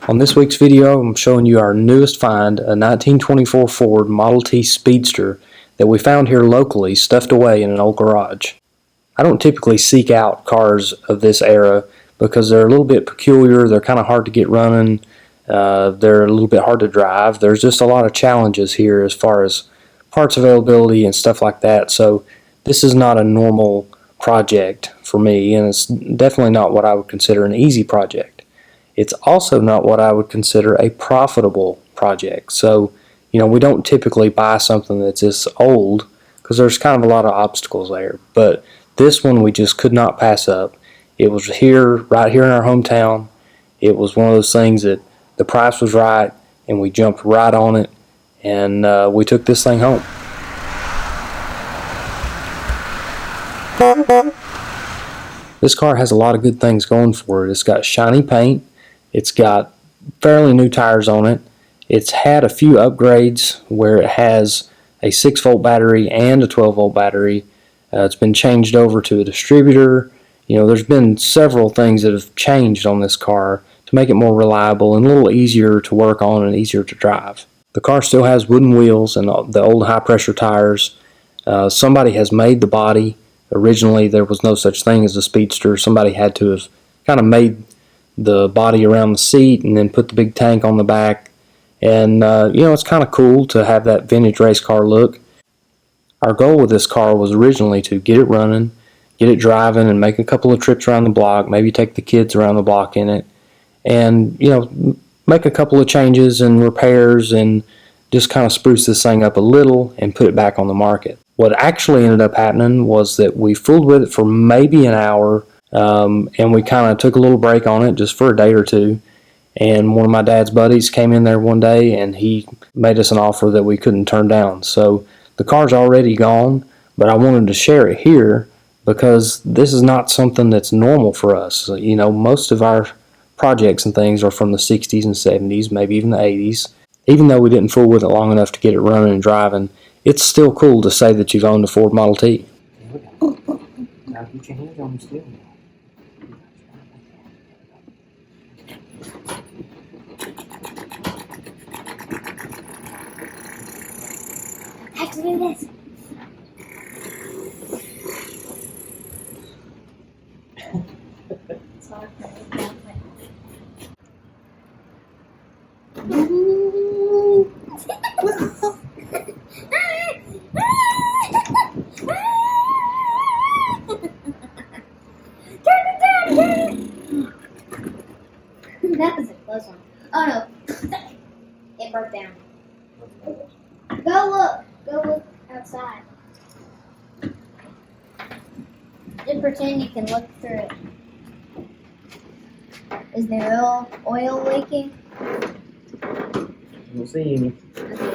On this week's video, I'm showing you our newest find, a 1924 Ford Model T Speedster that we found here locally, stuffed away in an old garage. I don't typically seek out cars of this era because they're a little bit peculiar, they're kind of hard to get running, they're a little bit hard to drive. There's just a lot of challenges here as far as parts availability and stuff like that, so this is not a normal project for me, and it's definitely not what I would consider an easy project. It's also not what I would consider a profitable project. So, we don't typically buy something that's this old because there's kind of a lot of obstacles there. But this one we just could not pass up. It was right here in our hometown. It was one of those things that the price was right and we jumped right on it, and we took this thing home. This car has a lot of good things going for it. It's got shiny paint. It's got fairly new tires on it. It's had a few upgrades where it has a 6-volt battery and a 12-volt battery. It's been changed over to a distributor. There's been several things that have changed on this car to make it more reliable and a little easier to work on and easier to drive. The car still has wooden wheels and the old high-pressure tires. Somebody has made the body. Originally, there was no such thing as a Speedster. Somebody had to have kind of made the body around the seat and then put the big tank on the back, and it's kind of cool to have that vintage race car look. Our goal with this car was originally to get it running, get it driving, and make a couple of trips around the block, maybe take the kids around the block in it, and make a couple of changes and repairs and just kind of spruce this thing up a little and put it back on the market. What actually ended up happening was that we fooled with it for maybe an hour, and we kind of took a little break on it just for a day or two, and one of my dad's buddies came in there one day and he made us an offer that we couldn't turn down. So the car's already gone, but I wanted to share it here because this is not something that's normal for us. Most of our projects and things are from the 60s and 70s, maybe even the 80s. Even though we didn't fool with it long enough to get it running and driving, it's still cool to say that you've owned a Ford Model T. Now get your hands on the steering wheel. I have to do this. That was a close one. Oh no. It broke down. Go look outside. Just pretend you can look through it. Is there oil leaking? We'll see. Okay.